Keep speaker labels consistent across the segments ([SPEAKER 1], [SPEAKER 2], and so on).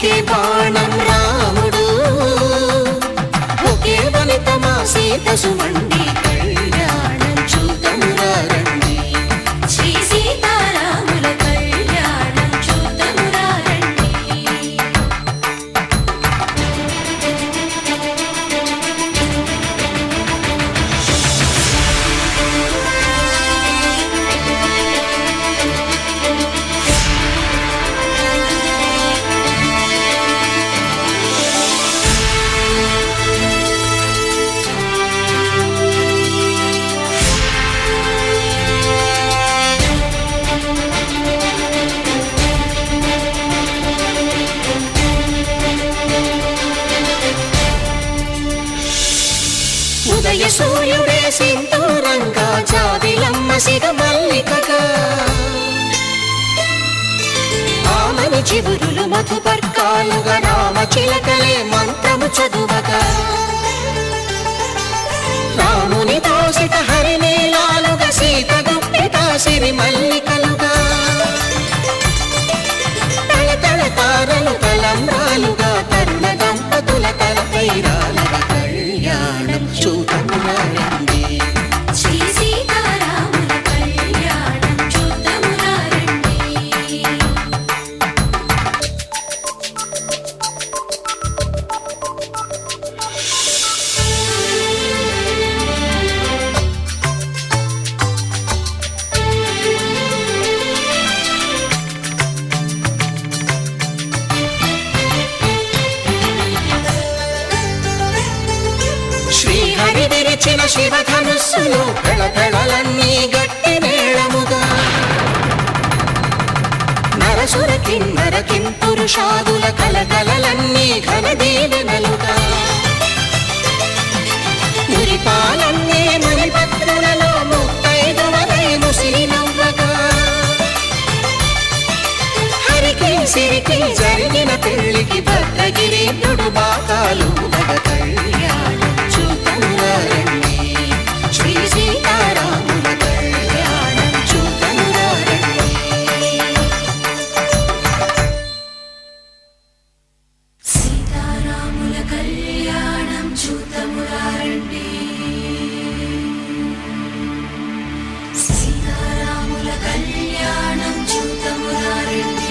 [SPEAKER 1] ఒకే బాణం రాముడు, ఒకే వనిత మా సీత సుమండి, కళ్యాణం చూద్దామురా రండి. శ్రీ సీతారాముల కళ్యాణం చూద్దామురా రండి. ఉదయ సూర్యుడే సింధూరంగా, జాబిలమ్మ సిగ మల్లికగా, ఆమని చివురులు మధుపర్కాలుగా, రామ చిలకలే మంత్రము చదువగా, రాముని దోసిట హరినీలాలుగా, సీత గుప్పిట సిరి మల్లికలుగా, తళతళ తారలు తలంబ్రాలుగా, తరుణ దంపతుల తలపైరాలుగా, కళ్యాణం చూద్దామురా రండి. శ్రీ సీతారాముల కళ్యాణం చూద్దామురా రండి. శ్రీహరి విరిచిన శివధనుస్సులో పెళపెళలన్నీ గట్టి మేళముగా, నరసుర కిన్నర కింపురుషాదుల కలకలలన్నీ ఘన దీవెనలుగా, మురిపాలన్నీ మునిపత్రులలో ముత్తైదువలై ముసిరి నవ్వగా, హరికి సిరికి జరిగిన పెళ్లికి భద్రగిరీంద్రుడు బాకాలు కళ్యాణం చూద్దామురా రండి. శ్రీ సీతారాముల కళ్యాణం చూద్దామురా రండి. సీతారాముల కళ్యాణం చూద్దామురా రండి. సీతారాముల కళ్యాణం చూద్దామురా రండి.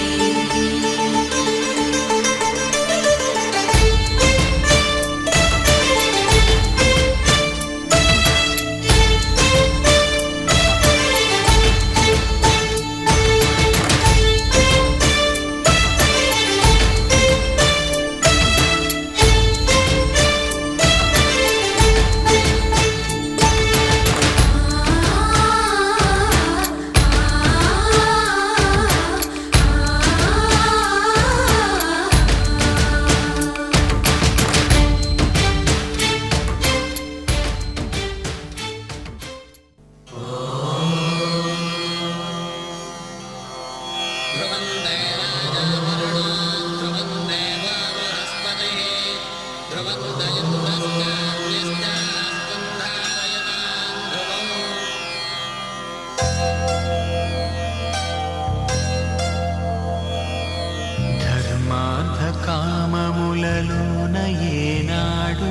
[SPEAKER 2] కామములలోన ఏనాడు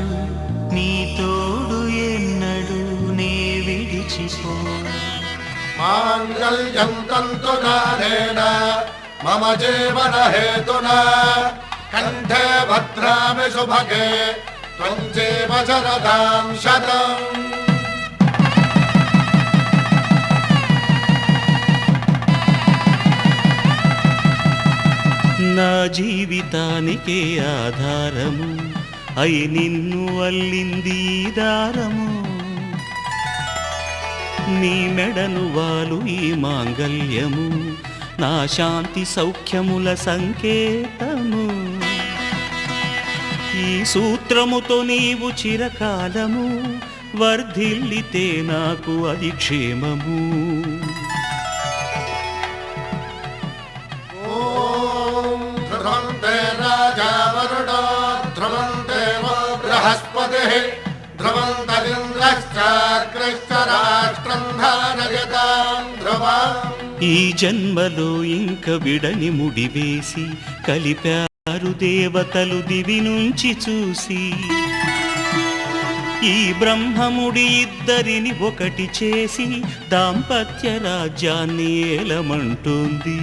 [SPEAKER 2] నీ తోడు ఎన్నడు నే విడిచిపో.
[SPEAKER 3] మాంగళ్యం తంతునానేన మమ జీవన హేతునా కంఠే భద్రామి శుభగే త్వం జీవ శరదాం శతం.
[SPEAKER 2] నా జీవితానికే ఆధారము అయి నిన్ను అల్లింది దారము. నీ మెడను వాలు ఈ మాంగళ్యము నా శాంతి సౌఖ్యముల సంకేతము. ఈ సూత్రముతో నీవు చిరకాలము వర్ధిల్లితే నాకు అది క్షేమము. ఈ జన్మలో ఇంక విడని ముడివేసి కలిపా దేవతలు దివి నుంచి చూసి ఈ బ్రహ్మముడి ఇద్దరిని ఒకటి చేసి దాంపత్య రాజ్యాన్ని ఏలమంటుంది.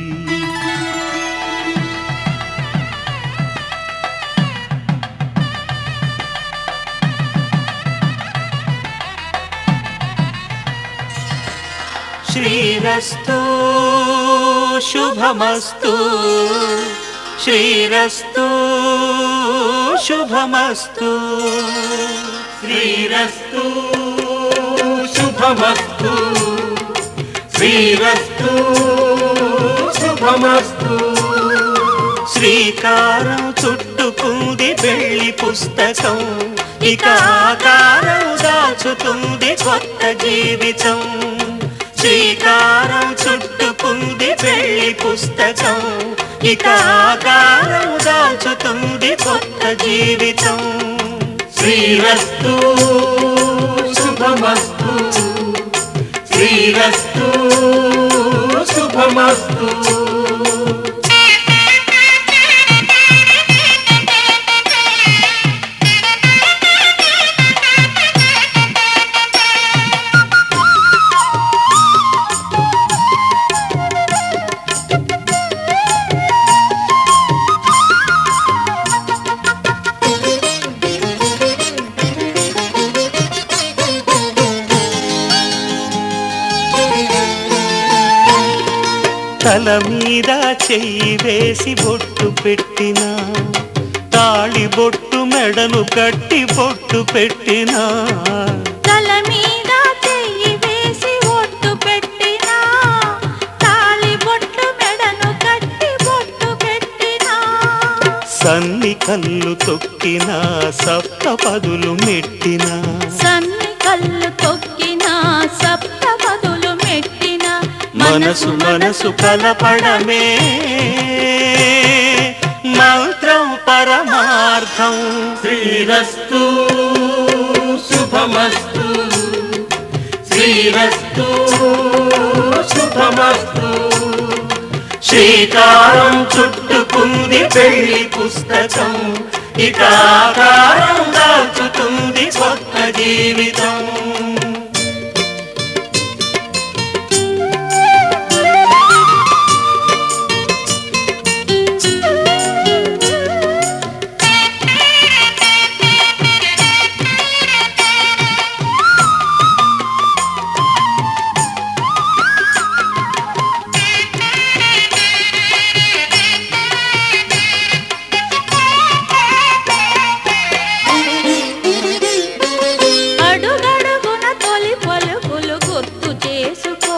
[SPEAKER 2] శ్రీరస్తు శుభమస్తు, శ్రీరస్తు శుభమస్తు,
[SPEAKER 3] శ్రీరస్తు శుభమస్తు, శ్రీరస్తు శుభమస్తు.
[SPEAKER 2] శ్రీకారం చుట్టుకుంది పెళ్లి పుస్తకం, ఇక ఆకారం దాచుతుంది కొత్త జీవితం. శ్రీకారం చుట్టుకుంది పెళ్లి పుస్తకం, ఇక ఆకారం దాచుతుంది కొత్త జీవితం.
[SPEAKER 3] శ్రీరస్తు శుభమస్తు, శ్రీరస్తు శుభమస్తు.
[SPEAKER 2] తల మీద చెయ్యి వేసి బొట్టు పెట్టినా, తాళి బొట్టు మెడను కట్టి బొట్టు పెట్టినా,
[SPEAKER 4] తల మీద చెయ్యి వేసి బొట్టు పెట్టినా, తాళి బొట్టు మెడను కట్టి బొట్టు పెట్టినా,
[SPEAKER 2] సన్ని కళ్ళు తొక్కినా సప్త పదులు మెట్టినా,
[SPEAKER 4] సన్ని కళ్ళు తొక్కినా సప్త పదులు మెట్టినా,
[SPEAKER 2] మనసు మనసు కలపడమే మంత్రం పరమార్థం.
[SPEAKER 3] శ్రీరస్తు శుభమస్తు, శ్రీరస్తు శుభమస్తు.
[SPEAKER 2] శ్రీకారం చుట్టుకుంది పెళ్లి పుస్తకం, ఇక ఆకారం దాచుతుంది కొత్త జీవితం.
[SPEAKER 4] అడుగడుగున తొలి పలుకులు గుర్తు చేసుకో,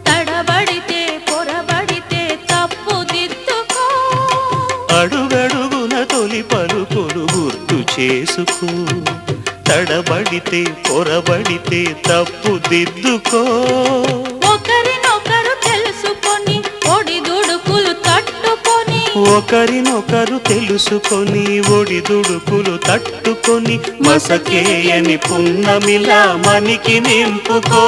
[SPEAKER 4] తడబడితే పొరబడితే తప్పు దిద్దుకో.
[SPEAKER 2] అడుగడుగున తొలి పలుకులు గుర్తు చేసుకో, తడబడితే పొరబడితే తప్పు దిద్దుకో.
[SPEAKER 4] ఒకరినొకరు తెలుసుకొని ఒడిదుడుకులు తట్టుకొని,
[SPEAKER 2] ఒకరినొకరు తెలుసుకొని ఒడిదుడుకులు తట్టుకొని, మసకేయని పున్నమిలా మనికి నింపుకో.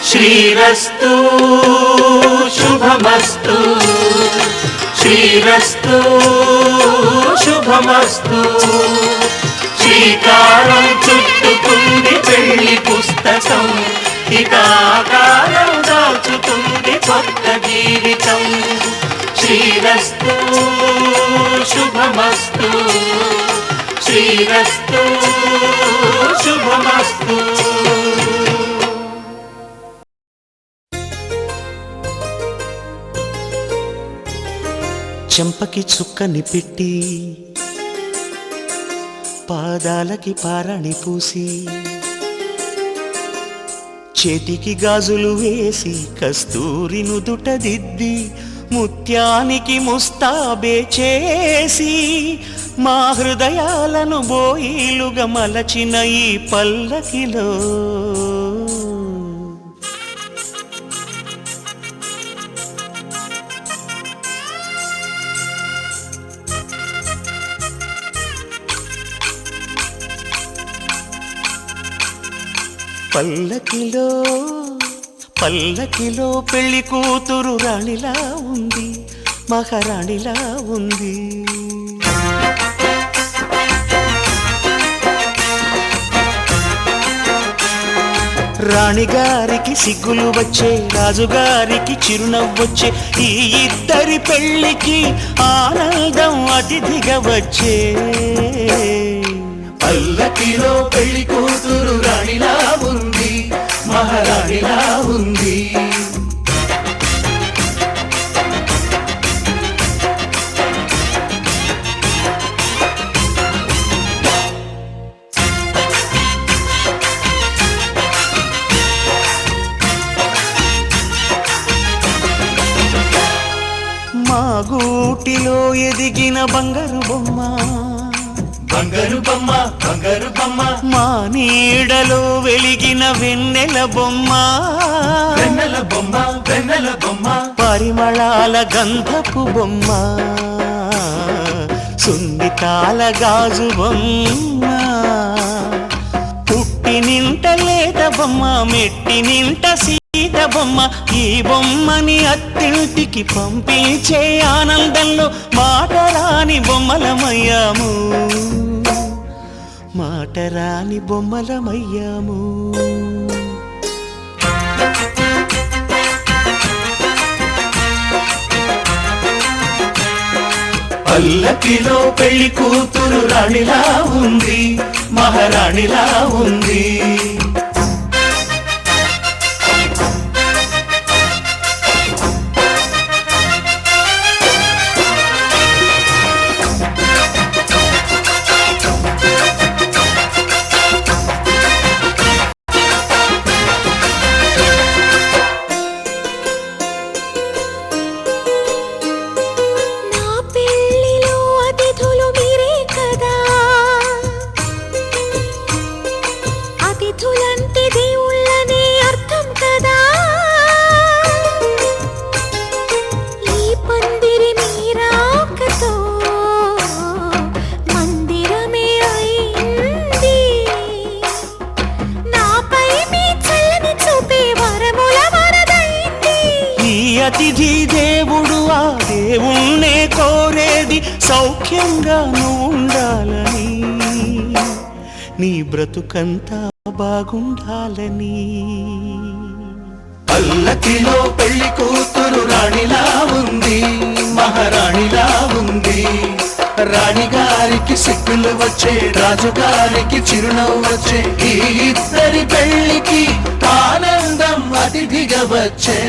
[SPEAKER 2] శ్రీరస్తు శుభమస్తు, శ్రీరస్తు శుభమస్తు. శ్రీకారం చుట్టుకుంది పెళ్లి పుస్తకం, ఇక ఆకారం దాచుతుంది కొత్త జీవితం. శ్రీరస్తు శుభమస్తు, శ్రీరస్తు శుభమస్తు. చెంపకి చుక్కని పెట్టి పాదాలకి పారాణి పూసి, చేతికి గాజులు వేసి కస్తూరి నుదుట దిద్ది, ముత్యానికి ముస్తాబే చేసి, మా హృదయాలను బోయిలుగా మలచిన ఈ పల్లకిలో పల్లకిలో పల్లకిలో పెళ్లి కూతురు రాణిలా ఉంది, మహారాణిలా ఉంది. రాణిగారికి సిగ్గులు వచ్చే, రాజుగారికి చిరునవ్వొచ్చే, ఈ ఇద్దరి పెళ్లికి ఆనందం అతిథిగా వచ్చే.
[SPEAKER 3] పల్లకిలో పెళ్లి కూతురు రాణిలా ఉంది, మహారాణిలా ఉంది.
[SPEAKER 2] మా గూటిలో ఎదిగిన బంగారు బొమ్మ,
[SPEAKER 3] బంగారు బొమ్మ, బంగారు బొమ్మ,
[SPEAKER 2] మా నీడలో వెలిగిన వెన్నెల బొమ్మ,
[SPEAKER 3] వెన్నెల బొమ్మ, వెన్నెల బొమ్మ,
[SPEAKER 2] పరిమళాల గంధపు బొమ్మ, సున్నితాల గాజు బొమ్మ, పుట్టి నింట లేత బొమ్మ, మెట్టి నింట సీత బొమ్మ. ఈ బొమ్మని అత్తింటికి పంపించే ఆనందంలో మాటరాని బొమ్మలమయ్యాము, మాటరాని బొమ్మలమయ్యాము.
[SPEAKER 3] పల్లకిలో పెళ్లి కూతురు రాణిలా ఉంది, మహారాణిలా ఉంది.
[SPEAKER 2] అతిథి దేవుడు ఆ దేవుణ్ణే కోరేది సౌఖ్యంగా నువ్వు ఉండాలని, నీ బ్రతుకంతా బాగుండాలని.
[SPEAKER 3] పల్లకిలో పెళ్లి కూతురు రాణిలా ఉంది, మహారాణిలా ఉంది. రాణిగారికి సిగ్గులు వచ్చే, రాజుగారికి చిరునవ్వు వచ్చే, ఈ ఇద్దరి పెళ్లికి ఆనందం అతిథిగా వచ్చే.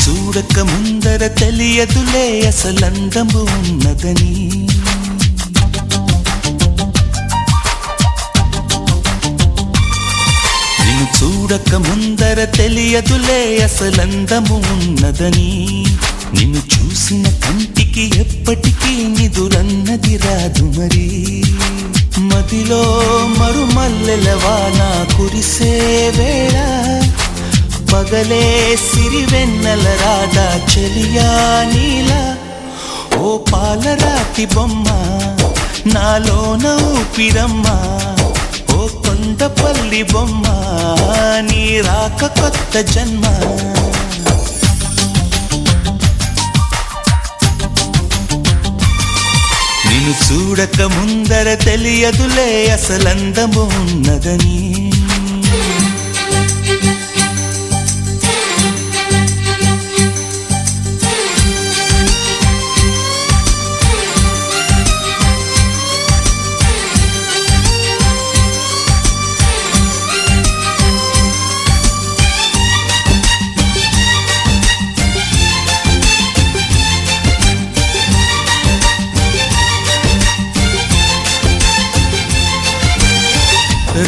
[SPEAKER 2] చూడక ముందర తెలియదులే అసలందము ఉన్నదని, నిన్ను చూడక ముందర తెలియదులే అసలందము ఉన్నదని. నిన్ను చూసిన కంటికి ఎప్పటికీ నిదురన్నది రాదు మరి. మదిలో మరుమల్లెల వాన కురిసే వేళ, పగలే సిరివెన్నెల రాధా చెలియా నీలా. ఓ పాలరాతి బొమ్మ నాలోన ఊపిరమ్మ, ఓ కొండపల్లి బొమ్మ నీ రాక కొత్త జన్మ. నిన్ను చూడక ముందర తెలియదులే అసలందము ఉన్నదని.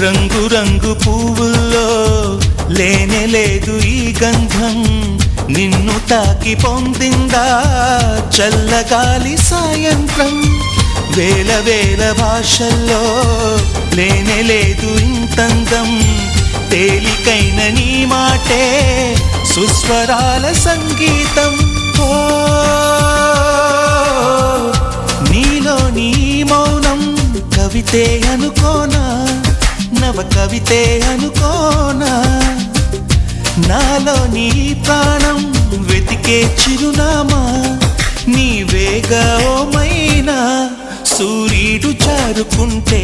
[SPEAKER 2] రంగు రంగు పువ్వుల్లో లేనే లేదు ఈ గంధం, నిన్ను తాకి పొందిందా చల్లగాలి సాయంత్రం. వేల వేల భాషల్లో లేనే లేదు ఇంతందం, తేలికైన నీ మాటే సుస్వరాల సంగీతం. ఓ నీలో నీ మౌనం కవితే అనుకోనా, నవ కవితే అనుకోనా. నాలో నీ ప్రాణం వెతికే చిరునామా, నీవేగా ఓ మైనా. సూర్యుడు చారుకుంటే